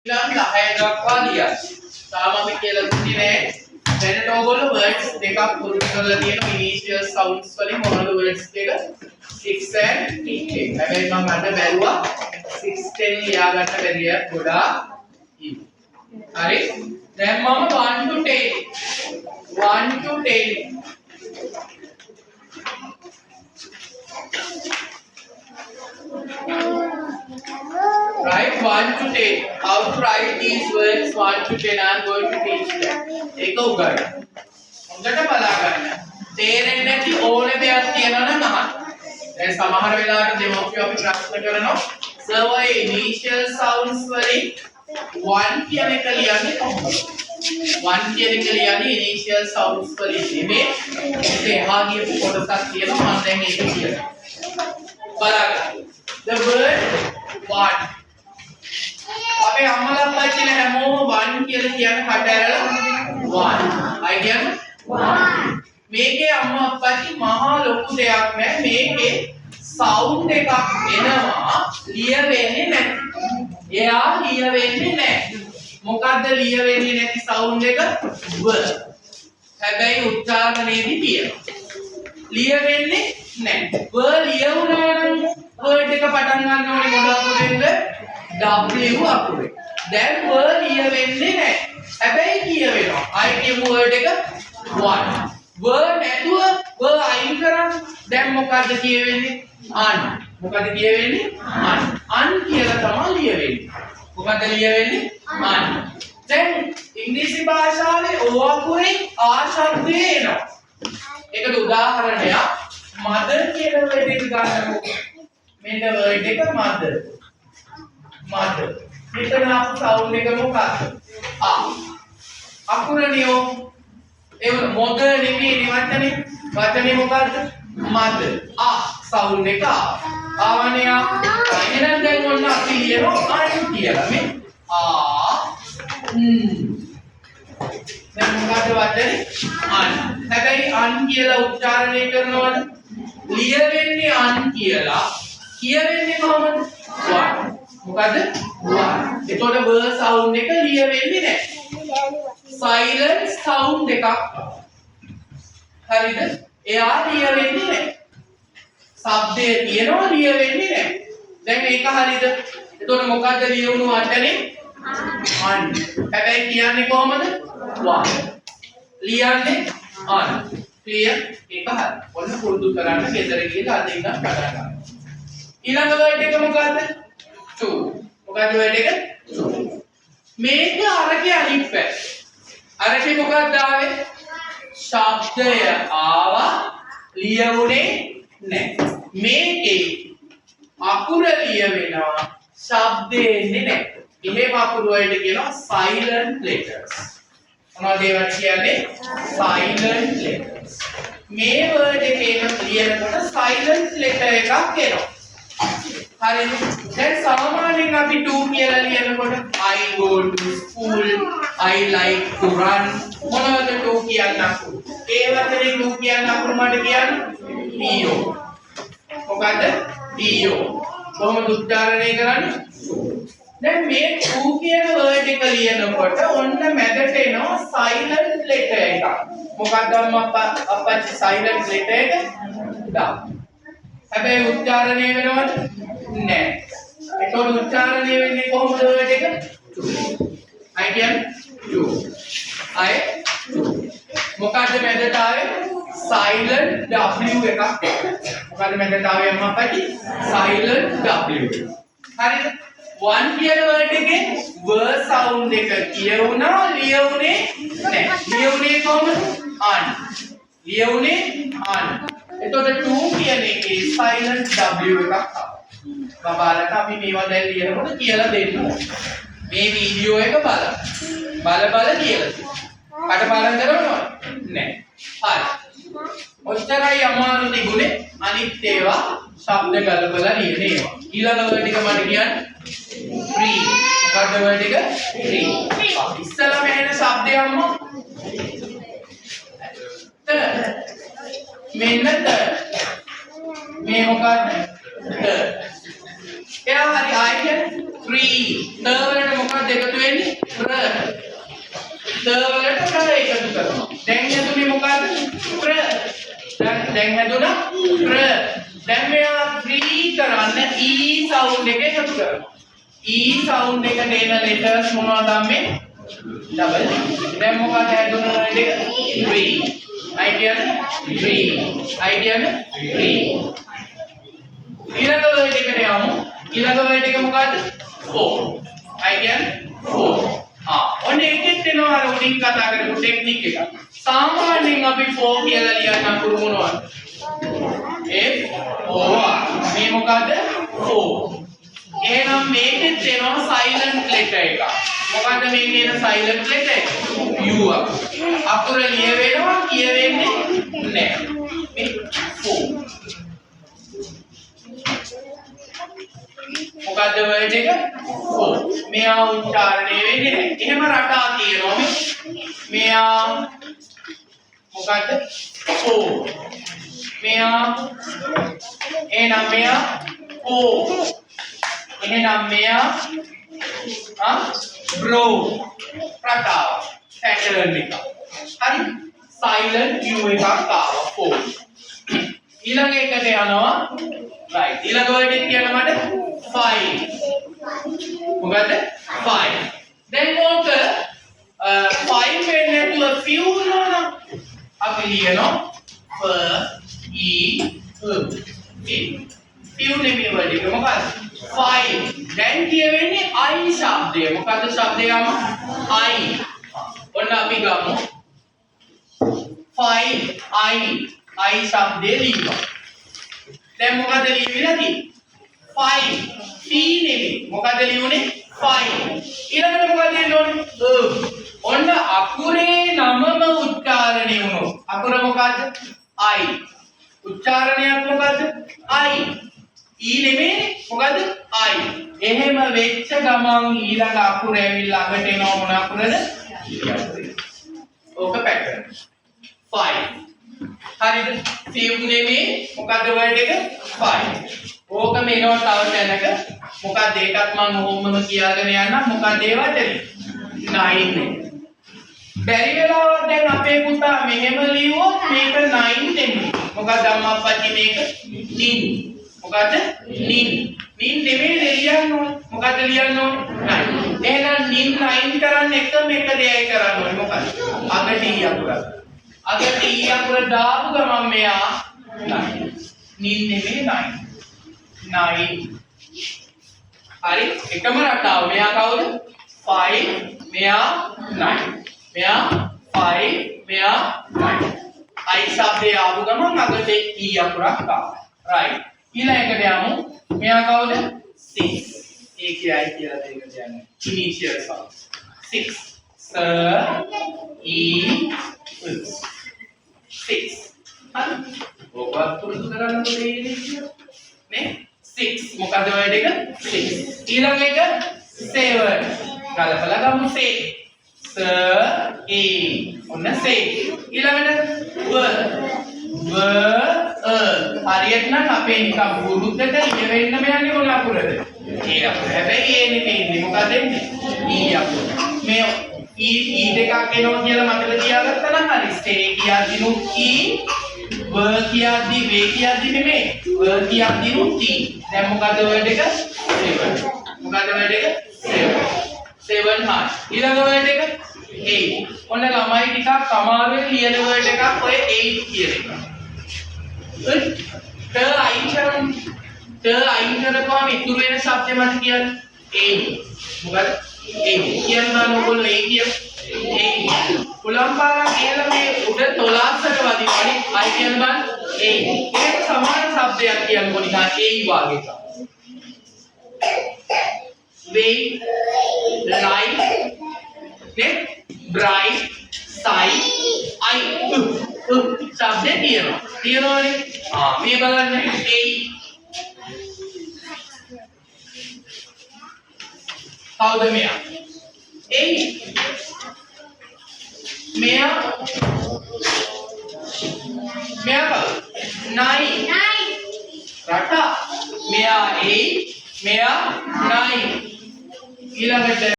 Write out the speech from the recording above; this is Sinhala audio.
ඊළඟ 10 දක්වා ලියන්න. තාම අපි කියලා දුන්නේ නැහැ. දැනට ඕගොල්ලෝ words දෙකක් පුරුදු කරලා තියෙනවා initial sounds වලින් මොනවද words දෙක 6 and 10. හැබැයි මම අද බැලුවා 6 10 ලියා ගන්න බැරිය ගොඩාක් ඉන්නේ. හරි? දැන් මම 1 to 10 Write 1 to 10. How to write these words 1 to 10? I am going to teach them. ඒක උගන්න. හොඳට බලා ගන්න. තේරෙන්නේ නැති ඕනේ දෙයක් තියෙනවා නම් අහන්න. දැන් සමහර වෙලාවට දෙමව්පියෝ අපි ප්‍රශ්න කරනවා සර් ඔය initial sounds වලින් 1 කියන එක ලියන්නේ කොහොමද? 1 කියන එක ලියන්නේ initial sounds වලින් නෙමෙයි. ඒක එහා ගියපු කොටසක් තියෙනවා මම දැන් ඒක කියනවා. බලන්න. The word 1. අපේ අම්මලා අප්පච්චිලා හැමෝම 1 කියලා කියන්නේ කට ඇරලා 1. අය කියන්නේ 1. මේකේ අම්මා අප්පච්චි මහා ලොකු දෙයක් නෑ. මේකේ sound එකක් එනවා ලියවෙන්නේ නැති. එයා ලියවෙන්නේ නැහැ. මොකද්ද ලියවෙන්නේ නැති sound එක? ව. හැබැයි උච්චාරණයේදී තියෙනවා. ලියවෙන්නේ නැහැ. ව ලියුණා නම් word එක පටන් ගන්න ඕනේ මොන අකුරෙන්ද? W අකුරෙන්. දැන් ව ලියවෙන්නේ නැහැ. හැබැයි කියවෙනවා. ආයි කියමු word එක 1. ව නැතුව ව අයින් කරා. දැන් මොකද්ද කියවෙන්නේ? අන්. මොකද්ද කියවෙන්නේ? අන්. අන් කියලා තමයි ලියවෙන්නේ. මොකද්ද ලියවෙන්නේ? අන්. දැන් ඉංග්‍රීසි භාෂාවේ O අකුරෙන් ආ ශබ්දය එනවා. ඒකට උදාහරණයක් mother කියන word එක ගන්නකො. මෙන්න word එක mother. mother. මෙතන අපු sound එක මොකක්ද? ආ. අකුරනියෝ ඒ මොද නෙමෙයි වචනේ. වචනේ මොකද්ද? mother. ආ sound එක ආවනේ ආ. එහෙනම් දැන් ඔන්න අපි ලියනවා අන් කියලා. මේ ආ දැන් මොකද වචනේ? අන්. හැබැයි අන් කියලා උච්චාරණය කරනවද? ලියවෙන්නේ අන් කියලා. කියවෙන්නේ කොහොමද? 1. මොකද? 1. එතකොට ව sound එක ලියවෙන්නේ නැහැ. silent sound එකක්. හරිද? එයා ලියවෙන්නේ නැහැ. ශබ්දය තියෙනවා ලියවෙන්නේ නැහැ. දැන් මේක හරිද? එතකොට මොකද්ද ලියවුණු වචනේ? අන්. හැබැයි කියන්නේ කොහොමද? 1. ලියන්නේ අන්. ක්ලියර්? ඒක හරි. ඔන්න පුරුදු කරන්න ගෙදර ගිහලා අද ඉඳන් පටන් ගන්න. ඊළඟ වර්ඩ් එක මොකද්ද? 2. මොකද්ද වර්ඩ් එක? 2. මේක අරගේ අනිත් පැත්ත. අරගේ මොකක්ද ආවේ? ශබ්දය ආවා ලියුනේ නැහැ. මේකේ අකුර ලියවෙනවා ශබ්දේ එන්නේ නැහැ. එහෙම අකුරු වලට කියනවා silent letters. මොනවද ඒවට කියන්නේ? silent letters. මේ word එකේ ලියනකොට silent letter එකක් එනවා. හරිද? දැන් සාමාන්‍යයෙන් අපි 2 කියලා ලියනකොට I go to school, I like to run. මොනවද 2 කියන්නේ අකුරු? ඒ වචනේ 2 කියන්නේ අකුරු මට කියන්නේ PO. මොකද? PO. කොහොමද උච්චාරණය කරන්නේ? දැන් මේ 2 කියන word එක ලියනකොට ඔන්න මැදට එනවා silent letter එකක්. මොකක්ද අප්පච්චි silent letter එක? දා. හැබැයි උච්චාරණය වෙනවද? නෑ. ඒතකොට උච්චාරණය වෙන්නේ කොහොමද word එක? 2. I can do. I do. මොකක්ද මැදට ආවේ? silent W එකක්. මොකක්ද මැදට ආවේ අප්පච්චි? silent W. හරිද? 1 කියන word එකේ v sound එක කියවුණා ලියුනේ නැහැ. ලියුනේ කොහොමද? අන්. ලියුනේ අන්. එතකොට 2 කියන එකේ silent w එකක් ආවා. බබාලට අපි මේවා දැන් ලියනකොට කියලා දෙන්න ඕනේ. මේ වීඩියෝ එක බලන්න. බල කියලා තියෙනවා. කටපාඩම් කරනවද? නැහැ. හරි. ඔච්චරයි අමාරු තිබුණේ. අනිත් ඒවා ශබ්ද ගලපලා ලියන ඒවා. ඊළඟ word එක මට කියන්න tree. මොකක්ද word එක? tree. ඉස්සලම එන શબ્දය අම්මා. මෙන්න මේ මොකක්ද? එයා හරි ආයෙත් 3. වලට මොකක්ද එකතු දැන් හැදුණා ප්‍ර. දැන් මෙයා 3 කරන්න e sound එක එකතු කරනවා. e sound එකට එන letters මොනවද මේ? double. දැන් මොකක්ද හැදුණා දෙක? 3. I කියන්නේ 3. I කියන්නේ 3. ඊළඟ word එකට යමු. ඊළඟ word එක මොකද්ද? 4. I කියන්නේ 4. ඔන්න ඒකෙත් එනවා අර උඩින් කතා කරපු ටෙක්නික් එක. සාමාන්‍යයෙන් අපි 4 කියලා ලියන්න අකුරු මොනවද? F O R. මේ මොකද්ද? 4. එහෙනම් මේකෙත් එනවා silent letter එක. මොකද්ද මේකේ එන silent letter එක? U අකුර ලියවෙනවා කියවෙන්නේ නැහැ. මේ 4. මොකද්ද වර්ඩ් එක? 4. මෙයා උච්චාරණය වෙන්නේ නැහැ. එහෙම රටා කියනවා මේ. මෙයා මොකද්ද? 4. මෙයා එහෙනම් මෙයා 4. එහෙනම් මෙයා bro රටාව pattern එක. හරි? silent u එකක් ආවා 4. ඊළඟ එකට යනවා right. ඊළඟ වර්ඩ් එක කියන්න මට 5. මොකද 5. දැන් ඕක 5 වෙන්නේ නැතුව few නෝනා අපි ලියනවා f e few නෙමෙයි වර්ඩ් එක මොකද 5. දැන් කියවෙන්නේ I ශබ්දය. මොකද ශබ්දය ගම I. ඔන්න අපි ගමු 5 I ශබ්දය ලියනවා. දැන් මොකද ලියවිලා තියෙන්නේ? 5 T නෙමෙයි. මොකද ලියුනේ? 5. ඊළඟට මොකද ලියන්නේ? ඔන්න අකුරේ නමම උච්චාරණය වුණොත්. අකුර මොකද්ද? I. උච්චාරණයක් මොකද්ද? I. E නෙමෙයි. මොකද්ද? I. එහෙම වෙච්ච ගමන් ඊළඟ අකුර ඇවිල්ලා ළඟට එනවා මොන අකුරද? ඕක පැටර්න්. 5. හරිද? few නෙමෙයි. මොකද්ද වර්ඩ් එක? 5. ඕක මේනවා තව තැනක. මොකක්ද ඒකත් මම ඕමම කියාගෙන යන්නම්. මොකක්ද ඒ වචනේ? 9 නේ. බැරි වෙලාවත් දැන් අපේ පුතා මෙහෙම ලියුවොත් මේක 9 නෙමෙයි. මොකද අම්මා අප්පච්චි මේක නින්. මොකද නින්. නින් නෙමෙයි ලියන්න ඕනේ. මොකද ලියන්න ඕනේ? 9. එහෙනම් නින් 9 කරන්න එකම එක දෙයයි කරන්න ඕනේ. මොකද? අගට ඊ අකුර. අගට ඊ අකුර දාපු ගමන් මෙයා 9. නින් නෙමෙයි 9. 9. හරි එකම රටාව. මෙයා කවුද? 5 මෙයා 9. මෙයා 5 මෙයා 9. I ශබ්දේ ආපු ගමන් අගට E අකුරක් ආවා. right. ඊළඟට යමු. මෙයා කවුද? 6. ඒ කියයි කියලා දෙකට යන්නේ. initial sound. 6. S E 6. හරි. ඔබ පුරුදු කරන්න ඕනේ නේ? 6 මොකද වර්ඩ් එක? 6. ඊළඟ එක 7. ගලපලා ගමු 6. S E ඔන්න 6. ඊළඟට හරියට නම් අපේ නිකම් පුරුද්දට ඉවෙන්න මෙයන්නේ මොන අකුරද? ඒ අකුර. හැබැයි ඒ නෙමෙයි. මොකද එන්නේ? E අකුර. මේ E දෙකක් එනවා කියලා මතක තියාගත්තා නම් හරි. stay කියද්දිනුත් E ව කියද්දි වේ කියද්දි නෙමෙයි. ව කියද්දි නුත් T. දැන් මොකද වර්ඩ් එක? 7. මොකද වර්ඩ් එක? 7. 7 හා ඊළඟ වර්ඩ් එක 8. ඔන්න ළමයි ටිකක් අමාරුවෙන් ලියන වර්ඩ් එකක් ඔය 8 කියන එක. ට අයින් කරපුවාම ඉතුරු වෙන શબ્දය මත කියන්නේ 8. මොකද 8 කියනවා ඔයගොල්ලෝ 8 කියන 8. උලම්පාරක් කියලා මේ උඩ 12කට වදිනවනේ. අය කියන බං 8. ඒක සමාන શબ્දයක් කියනකො නිකන් A වාගේ එකක්. Wait, light, net, bright, sight, I. શબ્දේ තියෙනවනේ. මේ බලන්න A. කවුද මෙයා? A. මෙයා කවුද? 9. රට මෙයා 8 මෙයා 9. ඊළඟට